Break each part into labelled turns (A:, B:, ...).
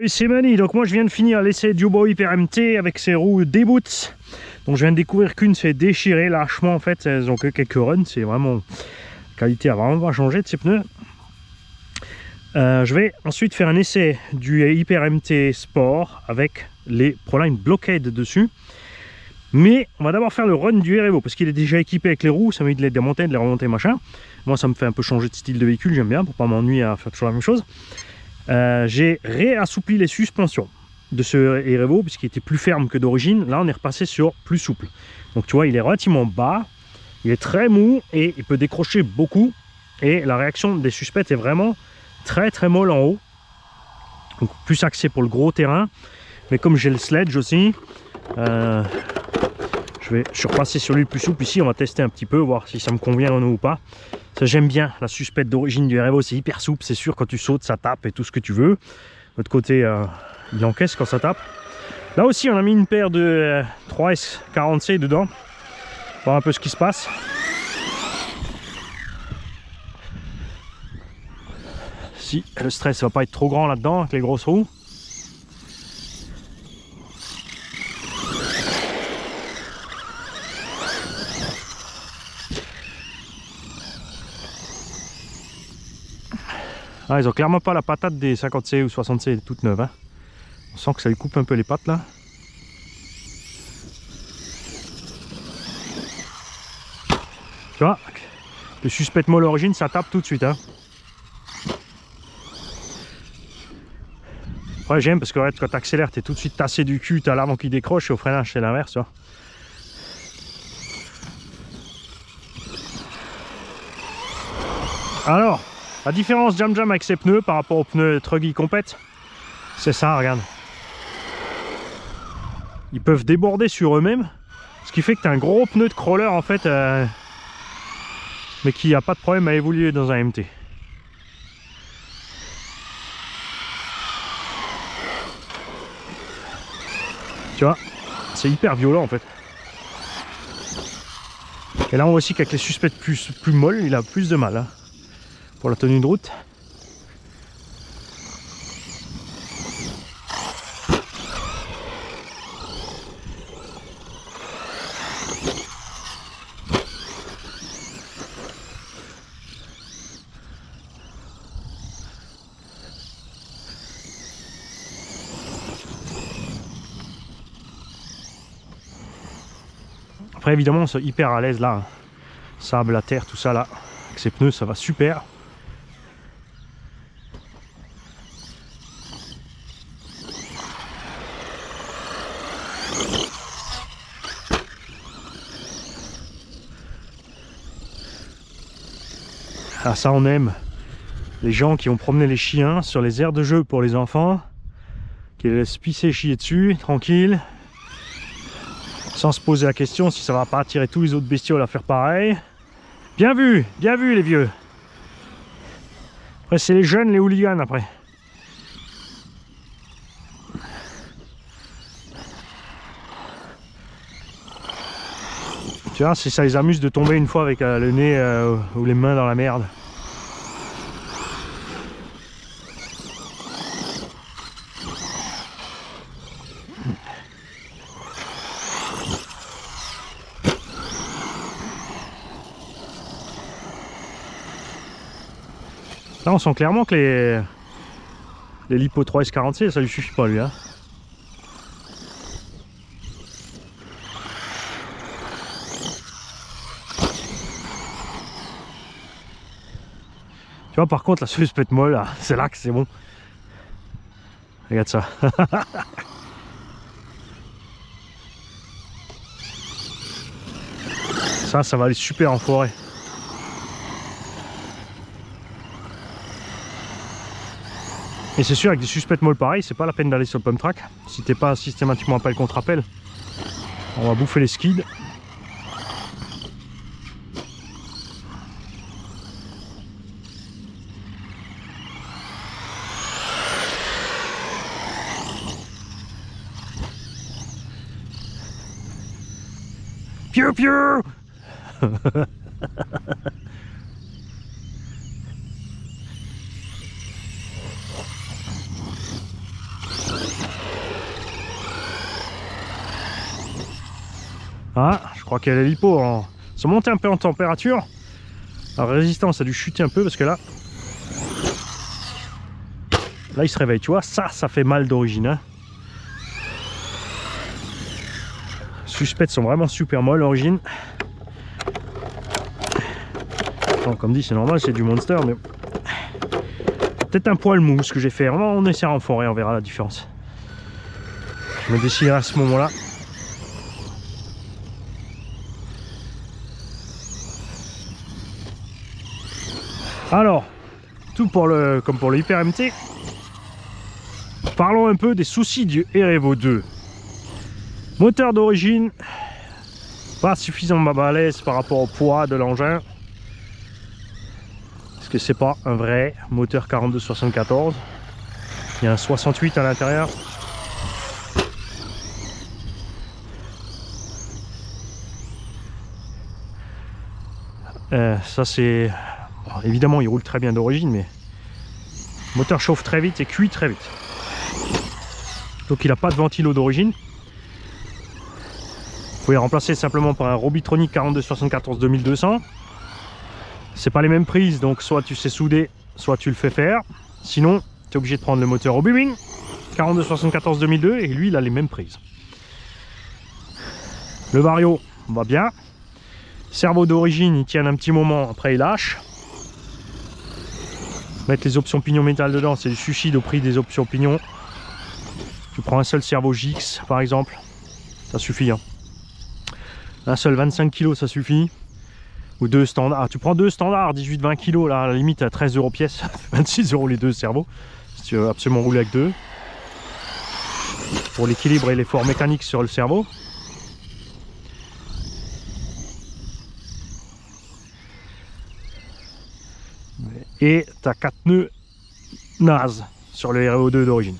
A: C'est Mani, donc moi je viens de finir l'essai Dubo Hyper MT avec ses roues D-Boots. Donc je viens de découvrir qu'une s'est déchirée lâchement en fait, elles ont que quelques runs, c'est vraiment... La qualité a vraiment pas changé de ces pneus. Je vais ensuite faire un essai du Hyper MT Sport avec les Proline Blockade dessus. Mais on va d'abord faire le run du Erevo parce qu'il est déjà équipé avec les roues, ça m'évite de les démonter, de les remonter machin. Moi ça me fait un peu changer de style de véhicule, j'aime bien pour pas m'ennuyer à faire toujours la même chose. J'ai réassoupli les suspensions de ce Erevo puisqu'il était plus ferme que d'origine. Là on est repassé sur plus souple. Donc tu vois il est relativement bas, il est très mou et il peut décrocher beaucoup. Et la réaction des suspects est vraiment très molle en haut. Donc plus axé pour le gros terrain. Mais comme j'ai le sledge aussi, je suis repassé sur lui plus souple ici. On va tester un petit peu, voir si ça me convient ou pas. Ça j'aime bien la suspecte d'origine du Erevo, c'est hyper souple, c'est sûr quand tu sautes ça tape et tout ce que tu veux. De l'autre côté il encaisse quand ça tape. Là aussi on a mis une paire de 3S40C dedans. Voir un peu ce qui se passe. Si le stress va pas être trop grand là-dedans avec les grosses roues. Ah, ils ont clairement pas la patate des 50C ou 60C toutes neuves. Hein. On sent que ça lui coupe un peu les pattes là. Tu vois, le suspect molle origine, ça tape tout de suite. Hein. Après j'aime parce que ouais, quand tu accélères, tu es tout de suite tassé du cul, tu as l'avant qui décroche et au freinage c'est l'inverse. Alors, la différence Jam Jam avec ses pneus par rapport aux pneus Truggy Compète, c'est ça, regarde. Ils peuvent déborder sur eux-mêmes, ce qui fait que tu as un gros pneu de crawler en fait, mais qui n'a pas de problème à évoluer dans un MT. Tu vois, c'est hyper violent en fait. Et là on voit aussi qu'avec les suspects plus molles, il a plus de mal. Hein. Pour la tenue de route. Après évidemment on est hyper à l'aise là. Sable, la terre, tout ça là. Avec ces pneus ça va super. Ah ça on aime, les gens qui ont promené les chiens sur les aires de jeu pour les enfants, qui les laissent pisser chier dessus, tranquille, sans se poser la question si ça va pas attirer tous les autres bestioles à faire pareil. Bien vu les vieux. Après c'est les jeunes, les hooligans après. Tu vois, si ça les amuse de tomber une fois avec le nez ou les mains dans la merde. Là on sent clairement que les Lipo 3S40C ça lui suffit pas lui. Hein. Tu vois par contre la suspecte molle, c'est là que c'est bon. Regarde ça. Ça va aller super en forêt. Et c'est sûr avec des suspects molles pareils, c'est pas la peine d'aller sur le pump track. Si t'es pas systématiquement appel contre appel, on va bouffer les skids. Piu piu. Ah, je crois qu'elle est l'hypo. Ils sont montés un peu en température. La résistance a dû chuter un peu parce que là, il se réveille. Tu vois, ça fait mal d'origine. Hein. Les suspects sont vraiment super molles l'origine. Comme dit, c'est normal, c'est du Monster, mais peut-être un poil mou ce que j'ai fait. On essaiera en forêt, on verra la différence. Je me déciderai à ce moment-là. Alors, tout comme pour le Hyper MT, parlons un peu des soucis du R-Evo 2. Moteur d'origine, pas suffisamment balèze par rapport au poids de l'engin. Parce que c'est pas un vrai moteur 42-74. Il y a un 68 à l'intérieur. Ça c'est... Bon, évidemment il roule très bien d'origine, mais le moteur chauffe très vite et cuit très vite. Donc il n'a pas de ventilo d'origine. Vous pouvez remplacer simplement par un Robitronic 42-74 2200. C'est pas les mêmes prises, donc soit tu sais souder, soit tu le fais faire. Sinon, tu es obligé de prendre le moteur Obi-Wan 42-74 2002 et lui il a les mêmes prises. Le Vario va bien. Cerveau d'origine, il tient un petit moment, après il lâche. Mettre les options pignon métal dedans, c'est du suicide au prix des options pignon. Tu prends un seul cerveau JX par exemple, ça suffit. Hein. Un seul 25 kg, ça suffit. Ou deux standards. Tu prends deux standards, 18-20 kg, là, à la limite à 13 € pièce, 26 € les deux cerveaux. Si tu veux absolument rouler avec deux. Pour l'équilibre et l'effort mécanique sur le cerveau. Et tu as 4 nœuds naze sur le R-Evo 2 d'origine.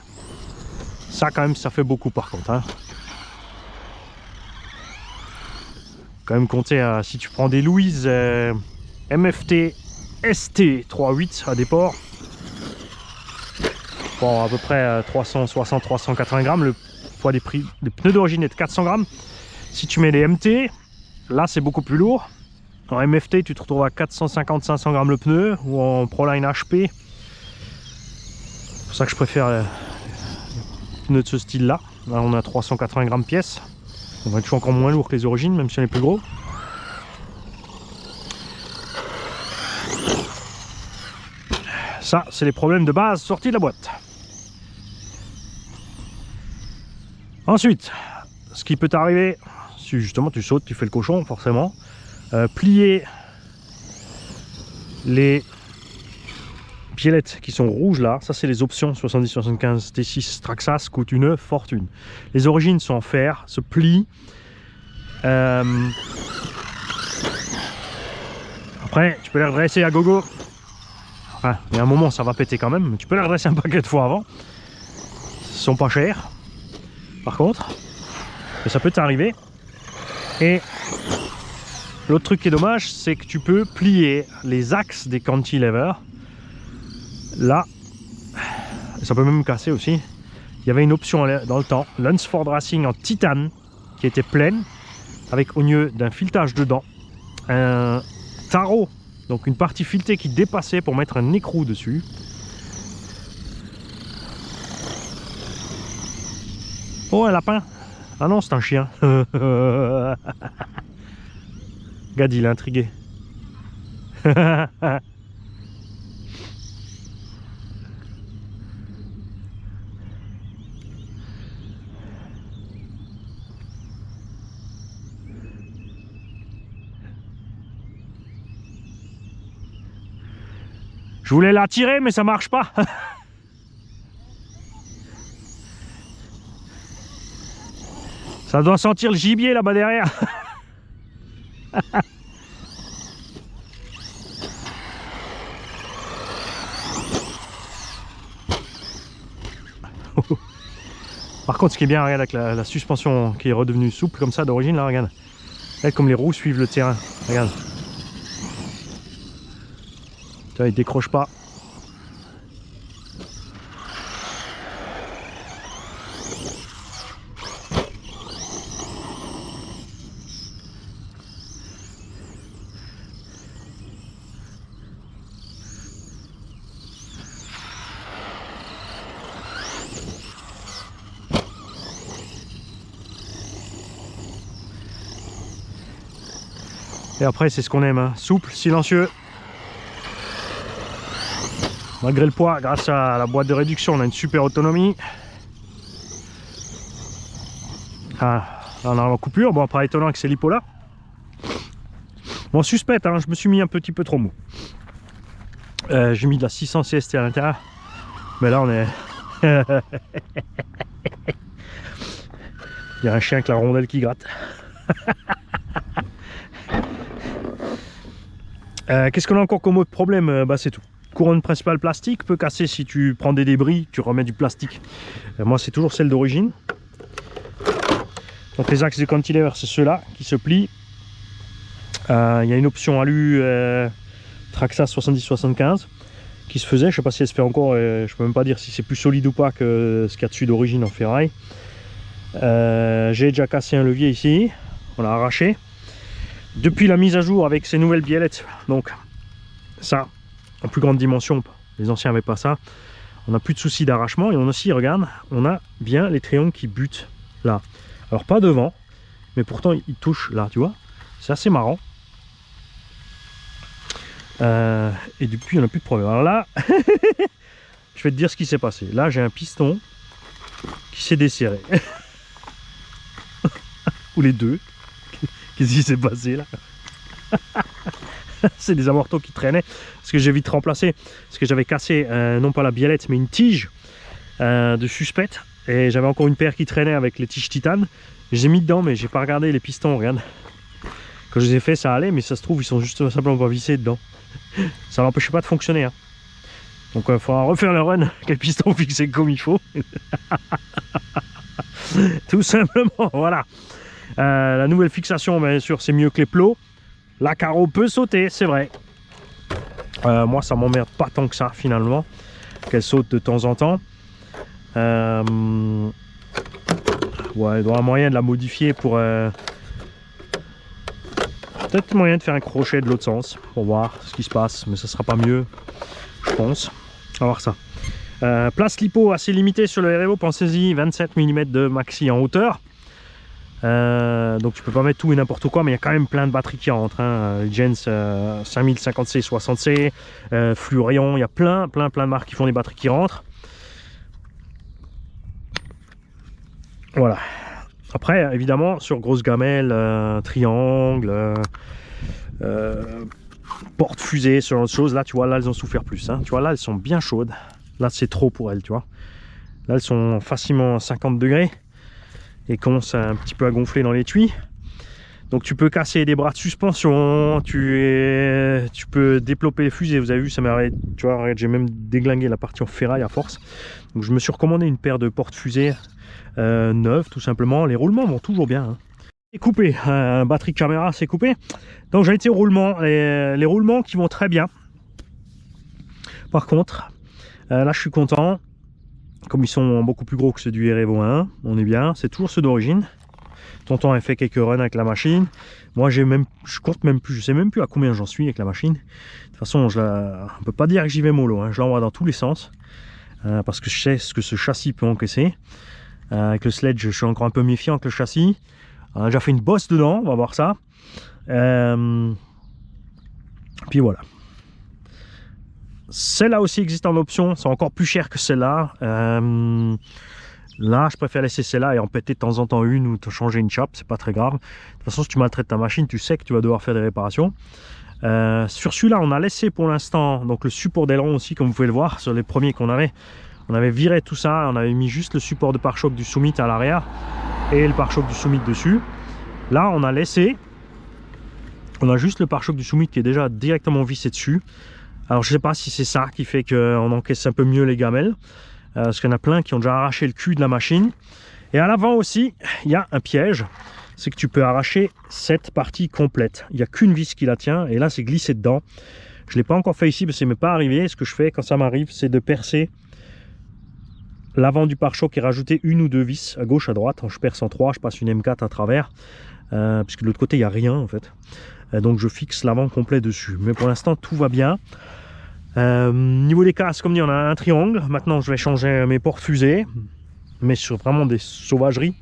A: Ça quand même ça fait beaucoup par contre. Hein. Quand même compter si tu prends des Louise MFT ST 3.8 à des ports. Bon, à peu près 360-380 grammes. Le poids des pneus d'origine est de 400 grammes. Si tu mets les MT, là c'est beaucoup plus lourd. En MFT, tu te retrouves à 450-500 grammes le pneu, ou en Proline HP. C'est pour ça que je préfère les pneus de ce style-là. Là, on a 380 grammes pièce. On va être toujours encore moins lourd que les origines, même si on est plus gros. Ça, c'est les problèmes de base sortis de la boîte. Ensuite, ce qui peut t'arriver, si justement tu sautes, tu fais le cochon, forcément. Plier les pielettes qui sont rouges là, ça c'est les options 70-75 T6 Traxxas, coûte une fortune. Les origines sont en fer, se plient. Après, tu peux les redresser à gogo. Enfin, il y a un moment ça va péter quand même, mais tu peux les redresser un paquet de fois avant. Ils sont pas chers, par contre, mais ça peut t'arriver. Et l'autre truc qui est dommage, c'est que tu peux plier les axes des cantilevers. Là, ça peut même casser aussi. Il y avait une option dans le temps, Lunsford Racing en titane, qui était pleine, avec au lieu d'un filetage dedans, un tarot, donc une partie filetée qui dépassait pour mettre un écrou dessus. Oh, un lapin! Ah non, c'est un chien. Gad, il est intrigué. Je voulais la tirer, mais ça marche pas. Ça doit sentir le gibier là-bas derrière. Par contre, ce qui est bien, regarde, avec la suspension qui est redevenue souple comme ça d'origine, là, regarde. Regarde comme les roues suivent le terrain. Regarde. Tu vois, il décroche pas. Et après c'est ce qu'on aime, hein. Souple, silencieux. Malgré le poids, grâce à la boîte de réduction, on a une super autonomie. Ah, là on a la coupure, bon pas étonnant avec ces lipos là. Bon, suspect, hein, je me suis mis un petit peu trop mou. J'ai mis de la 600 CST à l'intérieur. Mais là on est... Il y a un chien avec la rondelle qui gratte. Qu'est-ce qu'on a encore comme autre problème? Bah c'est tout. Couronne principale plastique peut casser si tu prends des débris, tu remets du plastique. Moi c'est toujours celle d'origine. Donc les axes de cantilever c'est ceux-là qui se plient. Il y a une option alu Traxxas 70-75 qui se faisait, je sais pas si elle se fait encore, je peux même pas dire si c'est plus solide ou pas que ce qu'il y a dessus d'origine en ferraille. J'ai déjà cassé un levier ici, on l'a arraché. Depuis la mise à jour avec ces nouvelles biellettes, donc ça en plus grande dimension, les anciens n'avaient pas ça, on n'a plus de soucis d'arrachement et on a aussi, regarde, on a bien les triangles qui butent là. Alors pas devant, mais pourtant ils touchent là, tu vois, c'est assez marrant. Et depuis on n'a plus de problème. Alors là, je vais te dire ce qui s'est passé. Là j'ai un piston qui s'est desserré. Ou les deux. Qu'est-ce qui s'est passé là? C'est des amortaux qui traînaient. Parce que j'ai vite remplacé. Parce que j'avais cassé, non pas la biellette, mais une tige de suspect. Et j'avais encore une paire qui traînait avec les tiges titane. J'ai mis dedans, mais j'ai pas regardé les pistons, regarde. Quand je les ai fait, ça allait, mais ça se trouve, ils sont juste simplement pas vissés dedans. Ça n'empêchait pas de fonctionner. Hein. Donc il faudra refaire le run avec les pistons fixés comme il faut. Tout simplement, voilà. La nouvelle fixation, bien sûr, c'est mieux que les plots. La carreau peut sauter, c'est vrai. Moi, ça m'emmerde pas tant que ça, finalement. Qu'elle saute de temps en temps. Ouais, il doit y avoir moyen de la modifier pour... Peut-être moyen de faire un crochet de l'autre sens pour voir ce qui se passe, mais ça sera pas mieux, je pense. On va voir ça. Place lipo assez limitée sur le REVO, pensez-y, 27 mm de maxi en hauteur. Donc tu peux pas mettre tout et n'importe quoi, mais il y a quand même plein de batteries qui rentrent. Hein. Gens 5050C, 60C, Fluorion, il y a plein de marques qui font des batteries qui rentrent. Voilà. Après, évidemment, sur grosse gamelle, triangle, porte-fusée, ce genre de choses, là, tu vois, là, elles ont souffert plus. Hein. Tu vois, là, elles sont bien chaudes. Là, c'est trop pour elles, tu vois. Là, elles sont facilement à 50 degrés et commencent un petit peu à gonfler dans l'étui. Donc, tu peux casser des bras de suspension, tu peux déploper les fusées. Vous avez vu, ça m'arrête. Tu vois, regarde, j'ai même déglingué la partie en ferraille à force. Donc, je me suis recommandé une paire de porte-fusées neuve tout simplement. Les roulements vont toujours bien. Hein. C'est coupé, batterie caméra c'est coupé. Donc j'ai été au roulement, les roulements qui vont très bien. Par contre, là je suis content. Comme ils sont beaucoup plus gros que ceux du REVO 1, on est bien. C'est toujours ceux d'origine. Tonton a fait quelques runs avec la machine. Moi je compte même plus, je sais même plus à combien j'en suis avec la machine. De toute façon, on peut pas dire que j'y vais mollo. Hein. Je l'envoie dans tous les sens parce que je sais ce que ce châssis peut encaisser. Avec le sledge, je suis encore un peu méfiant avec le châssis. On a déjà fait une bosse dedans, on va voir ça. Puis voilà. Celle-là aussi existe en option, c'est encore plus cher que celle-là. Là, je préfère laisser celle-là et en péter de temps en temps une ou te changer une chape, c'est pas très grave. De toute façon, si tu maltraites ta machine, tu sais que tu vas devoir faire des réparations. Sur celui-là, on a laissé pour l'instant donc le support d'aileron aussi, comme vous pouvez le voir, sur les premiers qu'on avait. On avait viré tout ça, on avait mis juste le support de pare-choc du Summit à l'arrière et le pare-choc du Summit dessus. Là, on a laissé, on a juste le pare-choc du Summit qui est déjà directement vissé dessus. Alors, je sais pas si c'est ça qui fait qu'on encaisse un peu mieux les gamelles, parce qu'il y en a plein qui ont déjà arraché le cul de la machine. Et à l'avant aussi, il y a un piège, c'est que tu peux arracher cette partie complète. Il n'y a qu'une vis qui la tient, et là, c'est glissé dedans. Je ne l'ai pas encore fait ici, parce que ça ne m'est pas arrivé. Ce que je fais quand ça m'arrive, c'est de percer l'avant du pare-choc et rajouter une ou deux vis à gauche, à droite. Je perce en 3, je passe une M4 à travers, puisque de l'autre côté, il n'y a rien en fait. Donc je fixe l'avant complet dessus. Mais pour l'instant, tout va bien. Niveau des casques, comme dit, on a un triangle. Maintenant, je vais changer mes porte-fusées, mais sur vraiment des sauvageries,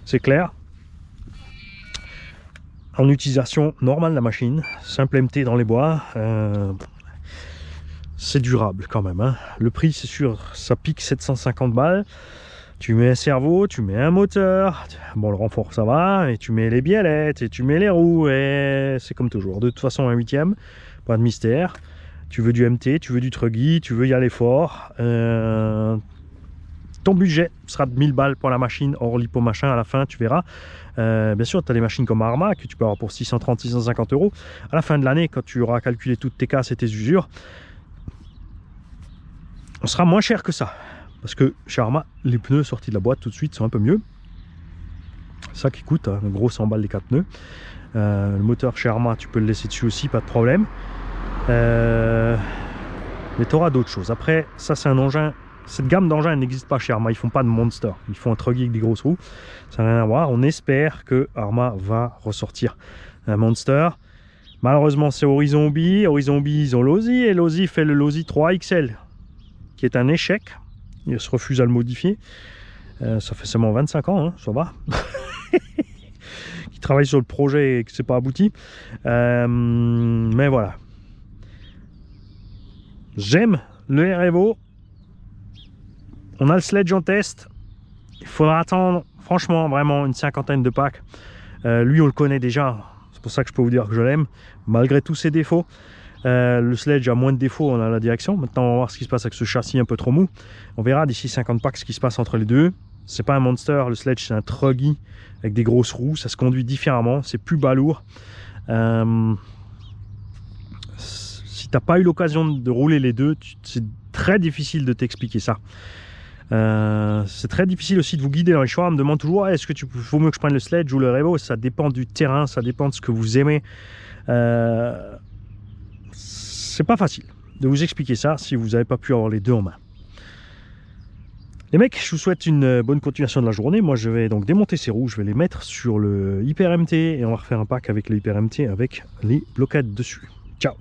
A: c'est clair. en utilisation normale la machine, simple MT dans les bois, c'est durable quand même, hein. Le prix c'est sûr, ça pique 750 balles. Tu mets un cerveau, tu mets un moteur, bon le renfort ça va, et tu mets les biellettes, et tu mets les roues, et c'est comme toujours. De toute façon un 8e, pas de mystère. Tu veux du MT, tu veux du truggy, tu veux y aller fort. Ton budget sera de 1000 balles pour la machine, hors lipo machin à la fin, tu verras. Bien sûr, tu as des machines comme Arma que tu peux avoir pour 630, 650 euros. À la fin de l'année, quand tu auras calculé toutes tes casses et tes usures, on sera moins cher que ça. Parce que chez Arma, les pneus sortis de la boîte tout de suite sont un peu mieux. Ça qui coûte, hein, gros 100 balles les 4 pneus. Le moteur chez Arma, tu peux le laisser dessus aussi, pas de problème. Mais tu auras d'autres choses. Après, ça c'est un engin. Cette gamme d'engins n'existe pas chez Arma. Ils font pas de Monster. Ils font un truggy avec des grosses roues. Ça n'a rien à voir. On espère que Arma va ressortir un Monster. Malheureusement, c'est Horizon Hobby. Horizon Hobby, ils ont l'Aussie. Et l'Aussie fait le l'Aussie 3 XL, qui est un échec. Il se refuse à le modifier. Ça fait seulement 25 ans, hein, ça va. Qui travaille sur le projet et que c'est pas abouti. Mais voilà. J'aime le R-Evo. On a le Sledge en test. Il faudra attendre, franchement, vraiment une 50aine de packs. Lui, on le connaît déjà. C'est pour ça que je peux vous dire que je l'aime, malgré tous ses défauts. Le Sledge a moins de défauts, on a la direction. Maintenant, on va voir ce qui se passe avec ce châssis un peu trop mou. On verra d'ici 50 packs ce qui se passe entre les deux. C'est pas un Monster, le Sledge c'est un truggy avec des grosses roues. Ça se conduit différemment, c'est plus balourd. Si t'as pas eu l'occasion de rouler les deux, c'est très difficile de t'expliquer ça. C'est très difficile aussi de vous guider dans les choix. On me demande toujours est-ce que vaut mieux que je prenne le Sledge ou le R-Evo. Ça dépend du terrain, ça dépend de ce que vous aimez. C'est pas facile de vous expliquer ça si vous n'avez pas pu avoir les deux en main. Les mecs, je vous souhaite une bonne continuation de la journée. Moi, je vais donc démonter ces roues, je vais les mettre sur le Hyper MT et on va refaire un pack avec le Hyper MT avec les bloquettes dessus. Ciao!